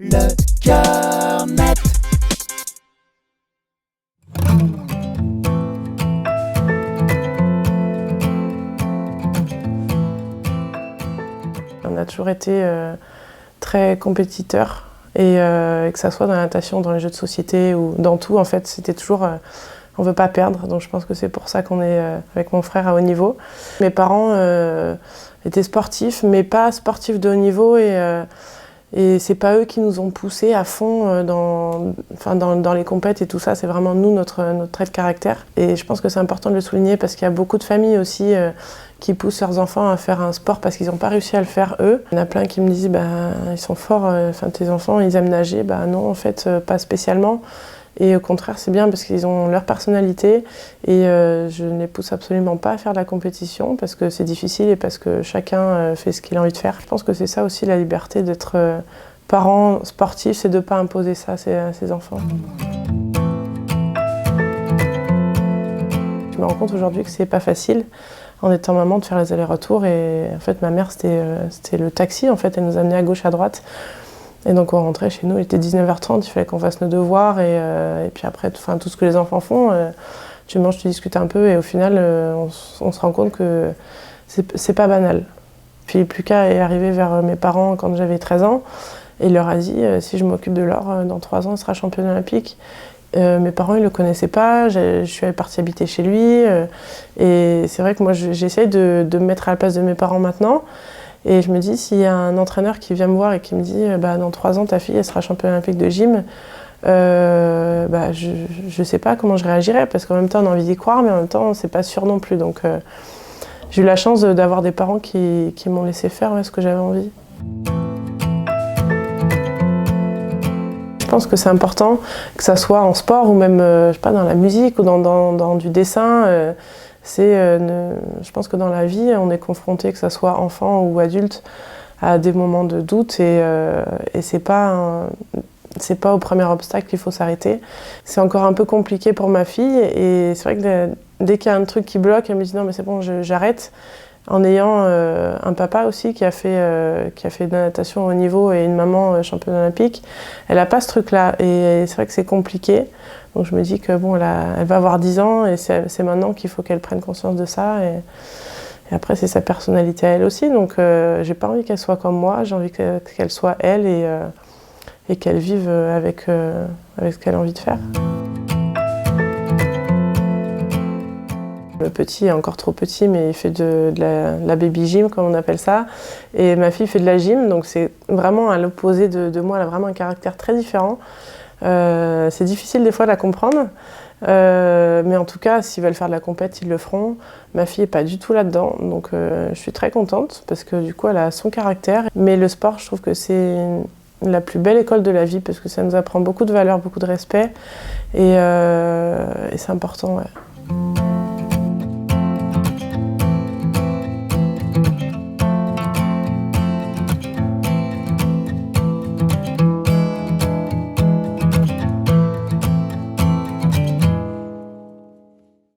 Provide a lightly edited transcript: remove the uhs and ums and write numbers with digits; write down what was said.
Le cœur net. On a toujours été très compétiteurs et que ça soit dans la natation, dans les jeux de société ou dans tout, en fait, c'était toujours on veut pas perdre. Donc je pense que c'est pour ça qu'on est avec mon frère à haut niveau. Mes parents étaient sportifs, mais pas sportifs de haut niveau et c'est pas eux qui nous ont poussés à fond dans les compètes et tout ça. C'est vraiment nous, notre trait de caractère. Et je pense que c'est important de le souligner parce qu'il y a beaucoup de familles aussi qui poussent leurs enfants à faire un sport parce qu'ils n'ont pas réussi à le faire eux. Il y en a plein qui me disent ils sont forts, tes enfants ils aiment nager. Non, en fait, pas spécialement. Et au contraire, c'est bien parce qu'ils ont leur personnalité et je ne les pousse absolument pas à faire de la compétition parce que c'est difficile et parce que chacun fait ce qu'il a envie de faire. Je pense que c'est ça aussi la liberté d'être parent sportif, c'est de ne pas imposer ça à ses enfants. Je me rends compte aujourd'hui que c'est pas facile en étant maman de faire les allers-retours et en fait ma mère c'était le taxi, en fait elle nous amenait à gauche à droite. Et donc on rentrait chez nous, il était 19h30, il fallait qu'on fasse nos devoirs et puis après tout ce que les enfants font, tu manges, tu discutes un peu et au final on se rend compte que c'est pas banal. Philippe Lucas est arrivé vers mes parents quand j'avais 13 ans et il leur a dit si je m'occupe de Laure, dans 3 ans il sera champion olympique. Mes parents ils le connaissaient pas, je suis partie habiter chez lui et c'est vrai que moi j'essaye de me mettre à la place de mes parents maintenant. Et je me dis, s'il y a un entraîneur qui vient me voir et qui me dit dans 3 ans, ta fille, elle sera championne olympique de gym, je sais pas comment je réagirais, parce qu'en même temps, on a envie d'y croire, mais en même temps, c'est pas sûr non plus. Donc, j'ai eu la chance d'avoir des parents qui m'ont laissé faire ce que j'avais envie. Je pense que c'est important, que ça soit en sport ou même dans la musique ou dans du dessin. Je pense que dans la vie, on est confronté, que ce soit enfant ou adulte, à des moments de doute et c'est pas au premier obstacle qu'il faut s'arrêter. C'est encore un peu compliqué pour ma fille et c'est vrai que dès qu'il y a un truc qui bloque, elle me dit non mais c'est bon, j'arrête. En ayant un papa aussi qui a fait de la natation au haut niveau et une maman championne olympique, elle n'a pas ce truc-là et c'est vrai que c'est compliqué. Donc je me dis que elle va avoir 10 ans et c'est maintenant qu'il faut qu'elle prenne conscience de ça. Et après, c'est sa personnalité à elle aussi. Donc j'ai pas envie qu'elle soit comme moi, j'ai envie qu'elle soit elle et qu'elle vive avec ce qu'elle a envie de faire. Le petit est encore trop petit, mais il fait de la baby gym, comme on appelle ça. Et ma fille fait de la gym, donc c'est vraiment à l'opposé de moi. Elle a vraiment un caractère très différent. C'est difficile des fois de la comprendre, mais en tout cas, s'ils veulent faire de la compète, ils le feront. Ma fille n'est pas du tout là-dedans, donc je suis très contente parce que du coup, elle a son caractère. Mais le sport, je trouve que c'est la plus belle école de la vie parce que ça nous apprend beaucoup de valeurs, beaucoup de respect et c'est important. Ouais.